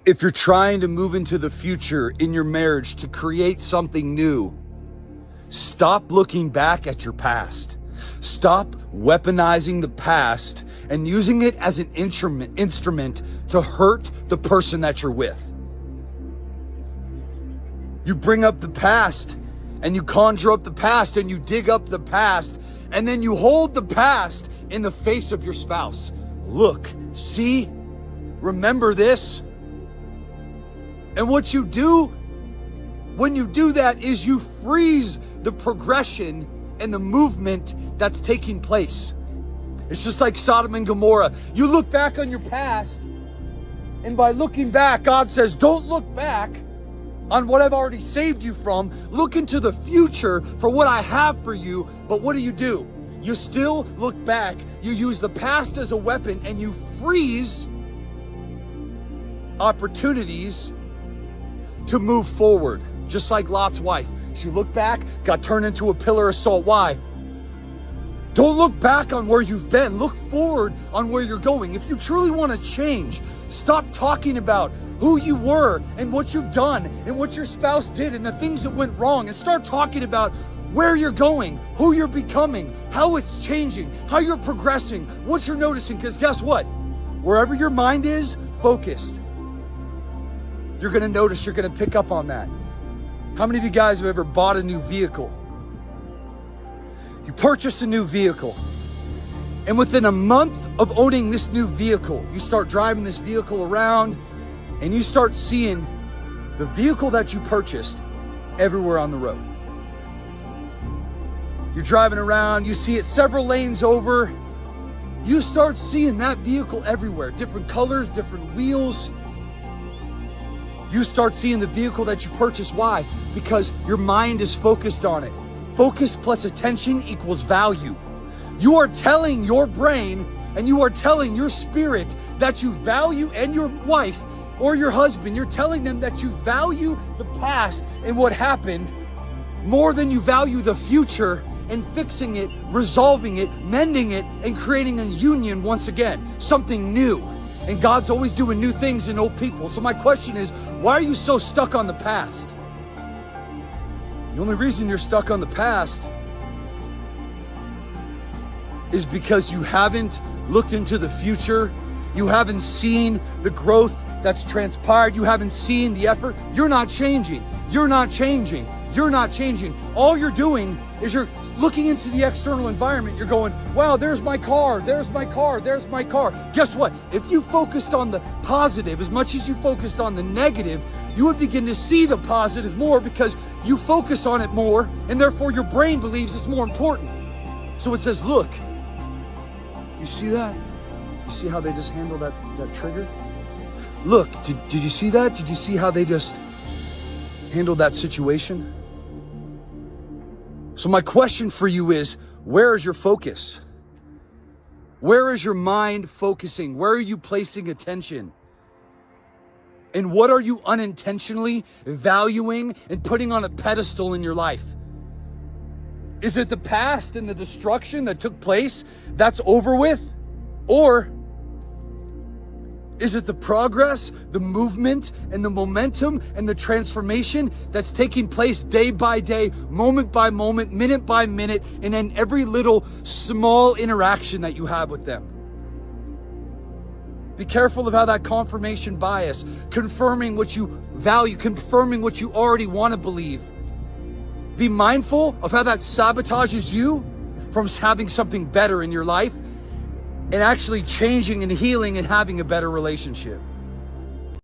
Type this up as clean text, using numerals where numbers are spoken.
If you're trying to move into the future in your marriage to create something new, stop looking back at your past. Stop weaponizing the past and using it as an instrument to hurt the person that you're with. You bring up the past and you conjure up the past and you dig up the past and then you hold the past in the face of your spouse. Look, see, remember this. And what you do when you do that is you freeze the progression and the movement that's taking place. It's just like Sodom and Gomorrah. You look back on your past, and by looking back, God says, don't look back on what I've already saved you from. Look into the future for what I have for you. But what do? You still look back. You use the past as a weapon, and you freeze opportunities to move forward. Just like Lot's wife. She looked back, got turned into a pillar of salt. Why? Don't look back on where you've been. Look forward on where you're going. If you truly want to change, stop talking about who you were and what you've done and what your spouse did and the things that went wrong, and start talking about where you're going, who you're becoming, how it's changing, how you're progressing, what you're noticing. Because guess what? Wherever your mind is focused, you're going to notice, you're going to pick up on that. How many of you guys have ever bought a new vehicle? You purchase a new vehicle, and within a month of owning this new vehicle, you start driving this vehicle around, and you start seeing the vehicle that you purchased everywhere on the road. You're driving around, you see it several lanes over, you start seeing that vehicle everywhere, different colors, different wheels. You start seeing the vehicle that you purchased. Why? Because your mind is focused on it. Focus plus attention equals value. You are telling your brain and you are telling your spirit that you value, and your wife or your husband, you're telling them that you value the past and what happened more than you value the future and fixing it, resolving it, mending it, and creating a union once again, something new. And God's always doing new things in old people. So my question is, why are you so stuck on the past? The only reason you're stuck on the past is because you haven't looked into the future. You haven't seen the growth that's transpired. You haven't seen the effort. You're not changing. You're not changing. You're not changing. All you're doing is you're looking into the external environment. You're going, wow, there's my car, there's my car, there's my car. Guess what? If you focused on the positive as much as you focused on the negative, you would begin to see the positive more because you focus on it more, and therefore your brain believes it's more important. So it says, look, you see that? You see how they just handle that trigger? Look, did you see that? Did you see how they just handled that situation? So my question for you is, where is your focus? Where is your mind focusing? Where are you placing attention? And what are you unintentionally valuing and putting on a pedestal in your life? Is it the past and the destruction that took place that's over with? Or is it the progress, the movement, and the momentum, and the transformation that's taking place day by day, moment by moment, minute by minute, and in every little small interaction that you have with them? Be careful of how that confirmation bias, confirming what you value, confirming what you already want to believe. Be mindful of how that sabotages you from having something better in your life and actually changing and healing and having a better relationship.